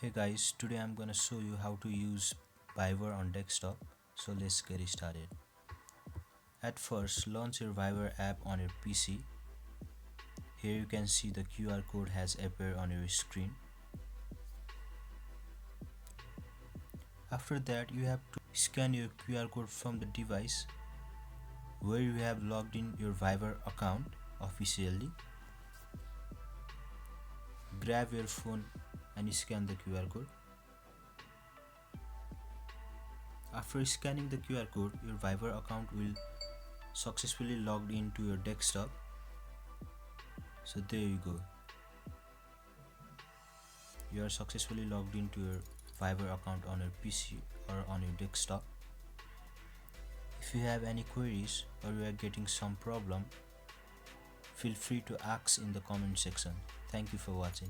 Hey guys, today I'm gonna show you how to use Viber on desktop. So let's get started. At first, launch your Viber app on your PC. Here you can see the QR code has appeared on your screen. After that, you have to scan your QR code from the device where you have logged in your Viber account officially. Grab your phone and scan the QR code. After scanning the QR code, your Viber account will successfully logged into your desktop. So there you go. You are successfully logged into your Viber account on your PC or on your desktop. If you have any queries or you are getting some problem, feel free to ask in the comment section. Thank you for watching.